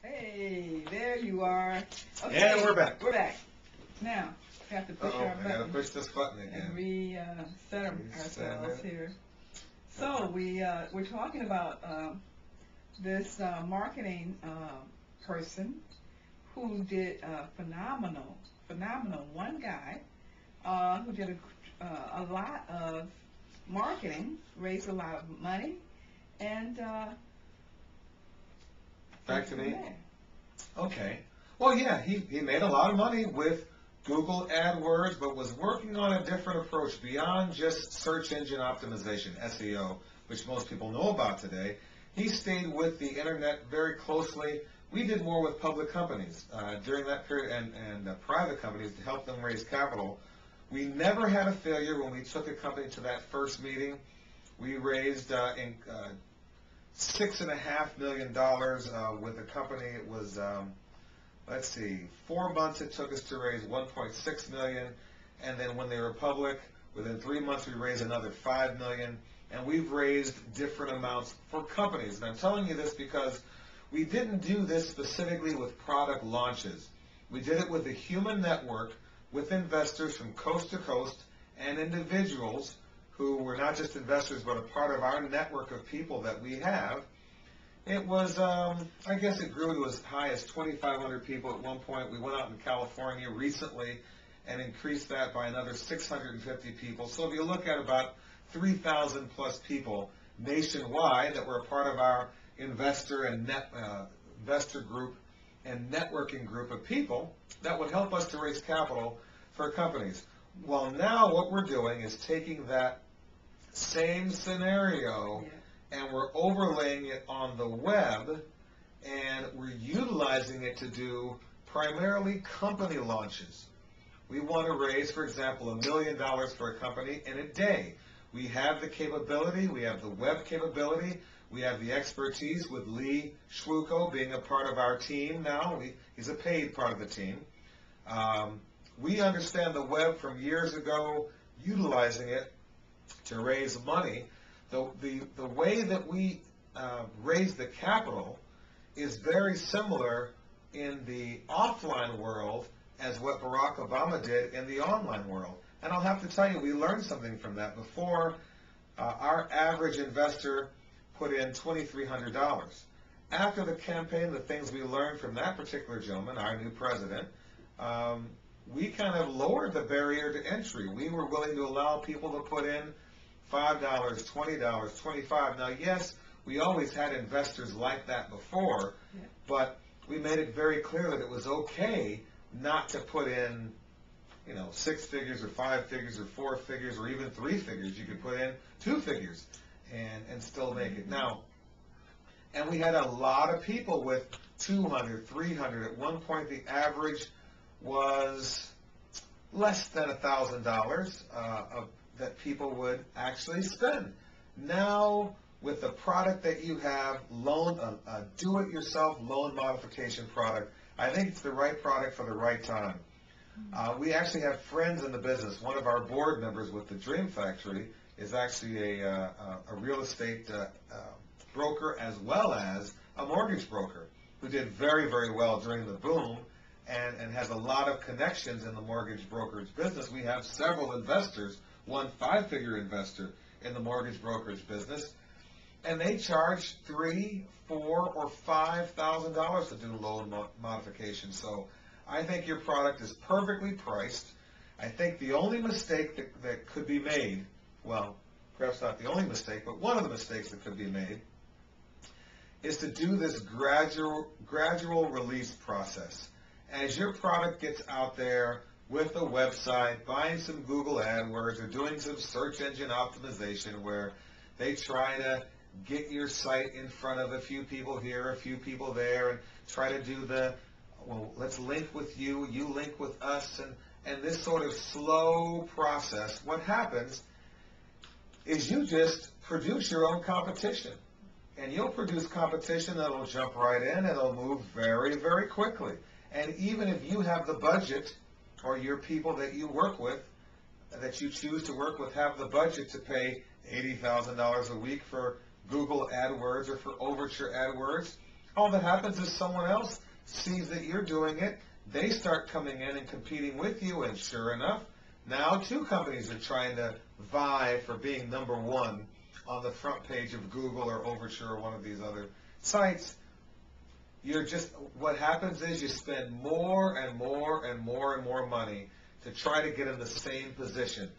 Hey, there you are. Okay, And we're back. we're back. Now, we have to push our I gotta button push this button and again. reset Reset ourselves it. here. So we're talking about this marketing person who did phenomenal. One guy who did a lot of marketing, raised a lot of money, and Back to me. there. Okay. Well, yeah, he made a lot of money with Google AdWords, but was working on a different approach beyond just search engine optimization, SEO, which most people know about today. He stayed with the internet very closely. We did more with public companies during that period and private companies to help them raise capital. We never had a failure when we took a company to that first meeting. We raised $6.5 million with a company. It was, let's see, 4 months it took us to raise 1.6 million, and then when they were public, within 3 months we raised another 5 million, and we've raised different amounts for companies. And I'm telling you this because we didn't do this specifically with product launches. We did it with a human network with investors from coast to coast and individuals who were not just investors but a part of our network of people that we have. It was, I guess it grew to as high as 2,500 people at one point. We went out in California recently and increased that by another 650 people. So if you look at about 3,000 plus people nationwide that were a part of our investor group and networking group of people that would help us to raise capital for companies. Well, now what we're doing is taking that same scenario and we're overlaying it on the web, and we're utilizing it to do primarily company launches. We want to raise, for example, $1 million for a company in a day. We have the capability, we have the web capability, we have the expertise with Lee Schwuko being a part of our team now. He's a paid part of the team. We understand the web from years ago, utilizing it to raise money. The way that we raise the capital is very similar in the offline world as what Barack Obama did in the online world. And I'll have to tell you, we learned something from that. Before, our average investor put in $2,300. After the campaign, the things we learned from that particular gentleman, our new president, we kind of lowered the barrier to entry. We were willing to allow people to put in $5, $20, $25. Now, yes, we always had investors like that before, but we made it very clear that it was okay not to put in, 6 figures or 5 figures or 4 figures or even 3 figures. You could put in 2 figures and still make it. Now, and we had a lot of people with 200, 300. At one point, the average was less than $1,000 that people would actually spend. Now, with the product that you have, a do-it-yourself loan modification product, I think it's the right product for the right time. We actually have friends in the business. One of our board members with the Dream Factory is actually a real estate broker as well as a mortgage broker who did very, very well during the boom and has a lot of connections in the mortgage brokerage business. We have several investors, one 5-figure investor in the mortgage brokerage business, and they charge $3,000, $4,000, or $5,000 to do loan modification. So I think your product is perfectly priced. I think the only mistake that could be made, well, perhaps not the only mistake, but one of the mistakes that could be made is to do this gradual release process. As your product gets out there with a website, buying some Google AdWords, or doing some search engine optimization where they try to get your site in front of a few people here, a few people there, and try to do let's link with you, you link with us, and this sort of slow process, what happens is you just produce your own competition. And you'll produce competition that'll jump right in, and it'll move very, very quickly. And even if you have the budget, or your people that you work with, that you choose to work with, have the budget to pay $80,000 a week for Google AdWords or for Overture AdWords, all that happens is someone else sees that you're doing it, they start coming in and competing with you, and sure enough, now two companies are trying to vie for being number one on the front page of Google or Overture or one of these other sites. What happens is you spend more and more and more and more money to try to get in the same position.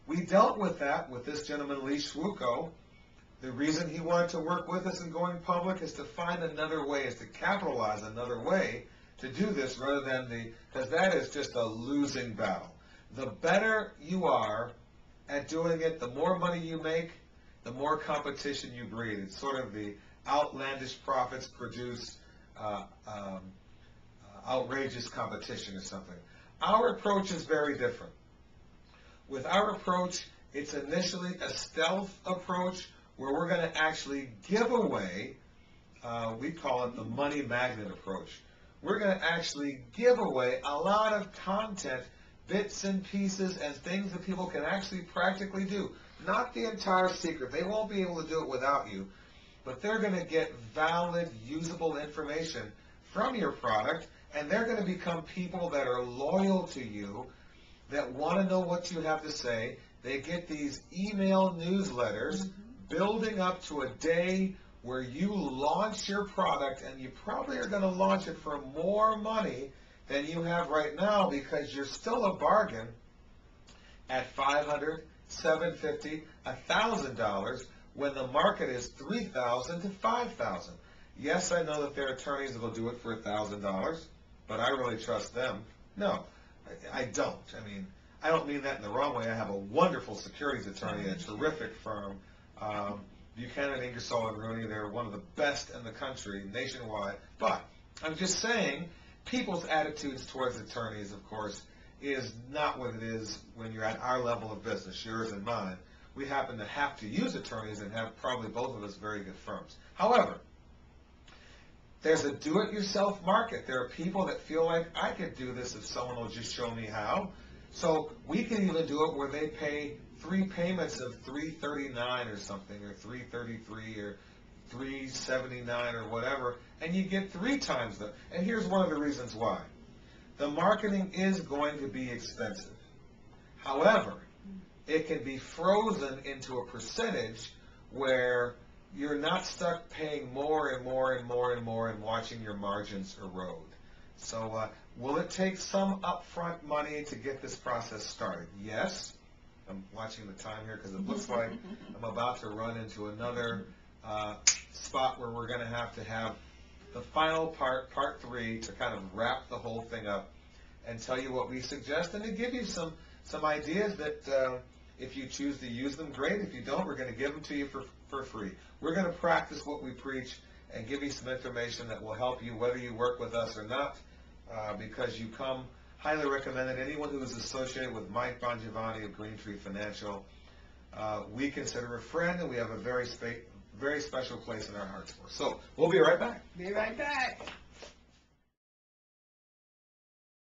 We dealt with that with this gentleman, Lee Schwuko. The reason he wanted to work with us in going public is to find another way, is to capitalize another way to do this rather than because that is just a losing battle. The better you are at doing it, the more money you make, the more competition you breed. It's sort of the outlandish profits produce outrageous competition or something. Our approach is very different. With our approach, it's initially a stealth approach where we're going to actually give away, we call it the money magnet approach. We're going to actually give away a lot of content, bits and pieces, and things that people can actually practically do. Not the entire secret. They won't be able to do it without you, but they're going to get valid, usable information from your product, and they're going to become people that are loyal to you, that want to know what you have to say. They get these email newsletters building up to a day where you launch your product, and you probably are going to launch it for more money than you have right now because you're still a bargain at $500, $750, $1,000 when the market is $3,000 to $5,000. Yes, I know that there are attorneys that will do it for $1,000, but I really trust them. No, I don't. I mean, I don't mean that in the wrong way. I have a wonderful securities attorney, a terrific firm, Buchanan, Ingersoll and Rooney. They're one of the best in the country nationwide. But I'm just saying, people's attitudes towards attorneys, of course, is not what it is when you're at our level of business, yours and mine. We happen to have to use attorneys and have probably both of us very good firms. However, there's a do-it-yourself market. There are people that feel like, I could do this if someone will just show me how. So we can even do it where they pay 3 payments of $339 or something, or $333 or $379 or whatever, and you get 3 times the. And here's one of the reasons why. The marketing is going to be expensive. However, it can be frozen into a percentage where you're not stuck paying more and more and more and more and watching your margins erode. So will it take some upfront money to get this process started? Yes. I'm watching the time here because it looks like I'm about to run into another spot where we're going to have the final part, part 3, to kind of wrap the whole thing up and tell you what we suggest and to give you some ideas that if you choose to use them, great. If you don't, we're going to give them to you for free. We're going to practice what we preach and give you some information that will help you whether you work with us or not, because you come highly recommended. Anyone who is associated with Mike Bongiovanni of Green Tree Financial, we consider a friend, and we have a very special place in our hearts for. So we'll be right back. Be right back.